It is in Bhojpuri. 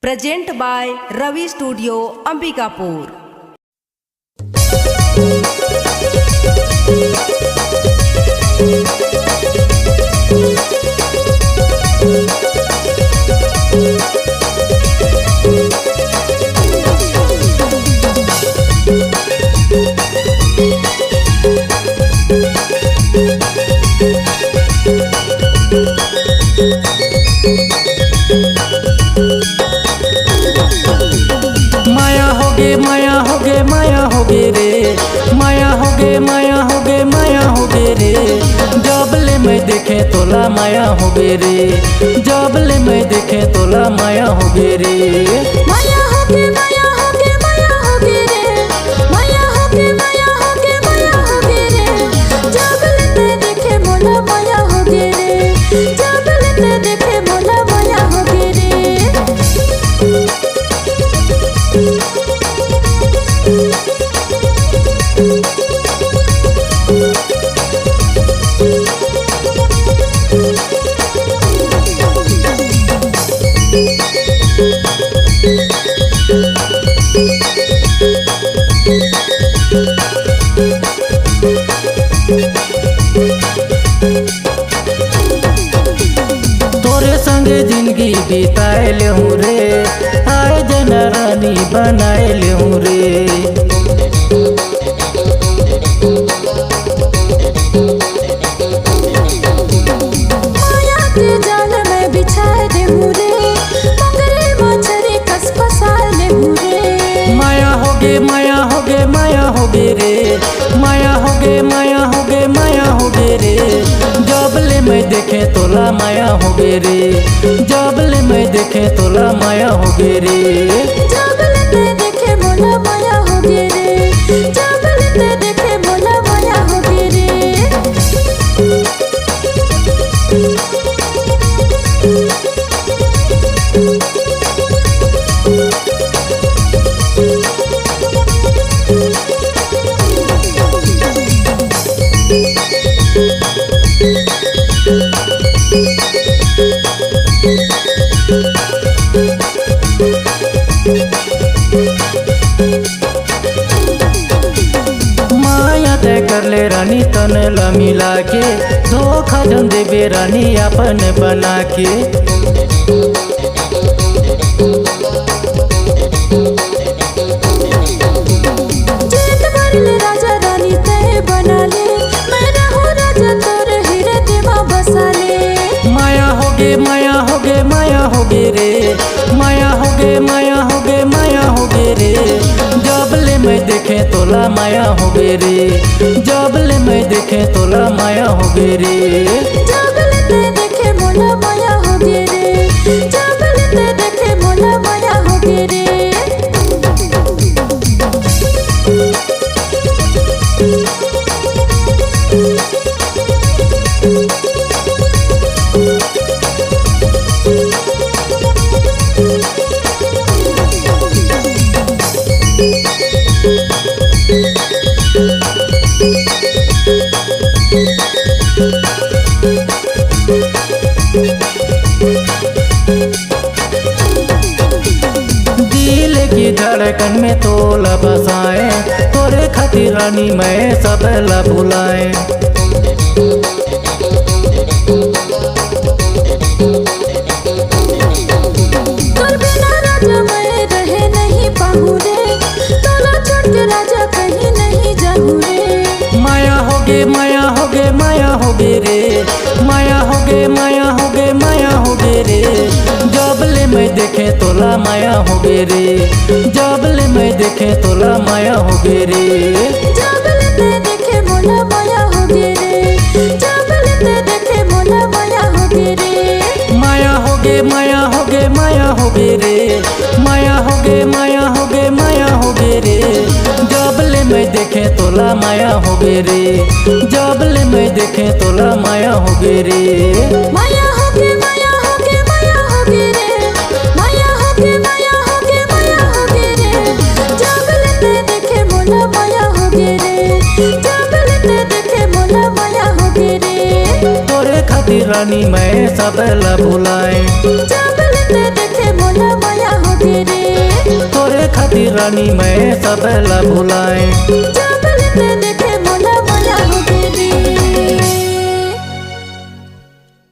Present by Ravi studio Ambikapur. माया होगे माया होगे माया होगे रे, माया होगे माया होगे माया होगे रे, जबले मैं देखे तोला माया होगे रे, जबले मैं देखे तोला माया होगे रे। माया होगे माया होगे माया होगे रे, माया होगे माया होगे माया होगे रे, जबले मैं देखे मोला माया होगे रे, जबले मैं देखे मोला माया होगे रे। तोरे संगे जिंदगी बिताए ले हूँ रे, आए जना रानी बनाए ले हूँ रे। माया के जाल में बिछाए दे हूँ रे, मगरे मछरी कस फसा ले हूँ रे। माया होगे माया होगे माया होगे रे, माया होगे माया होगे माया होगे रे, जबले मैं देखे तोला माया होगे रे, जबले मैं देखे तोला माया होगे रे। जबले मैं देखे मोला माया होगे रे, जबले मैं देखे मोला माया होगे रे। माया तय कर ले रानी तन ला मिला के, धोखा जन देबे रानी अपन बना के। जेठ भरले राजा रानी तय बना ले, मैं रहूं राजा तोर हृदय में बसा ले। माया होगे माया होगे माया होगे रे, माया होगे माया होगे माया होगे रे, जबले मैं देखे तोला माया होगे रे, जबले मैं देखे तोला माया होगे रे। जबले मैं देखे मोला माया होगे रे, जबले मैं देखे मोला माया होगे रे। दिल की धड़कन में तोला बसाए, तोरे खातिर रानी मैं सब ला भुलाए। तोर बिना राजा मैं रहे नहीं पाऊं रे, तोला छोड़ के राजा कहीं नहीं जाऊं रे। माया होगे माया होगे माया होगे रे, माया होगे माया होगे माया होगे रे, जबले मैं देखे तोला माया होगे रे, जबले मैं देखे तोला माया होगे रे। जबले मैं देखे मोला माया होगे रे, जबले मैं देखे मोला माया होगे रे। माया होगे माया होगे माया होगे रे, माया होगे माया होगे माया होगे रे, जबले मैं देखे तोला माया होगे रे, जबले मैं देखे तोला माया होगे रे। माया होगे माया होगे माया होगे रे, माया होगे माया होगे माया होगे रे, जबले मैं देखे मोला माया होगे रे, जबले मैं देखे मोला माया होगे रे। तोरे खातिर रानी मैं सब ला भुलाए। जबले मैं देखे मोला माया होगे खातिर रानी मैं सबला भुलाए।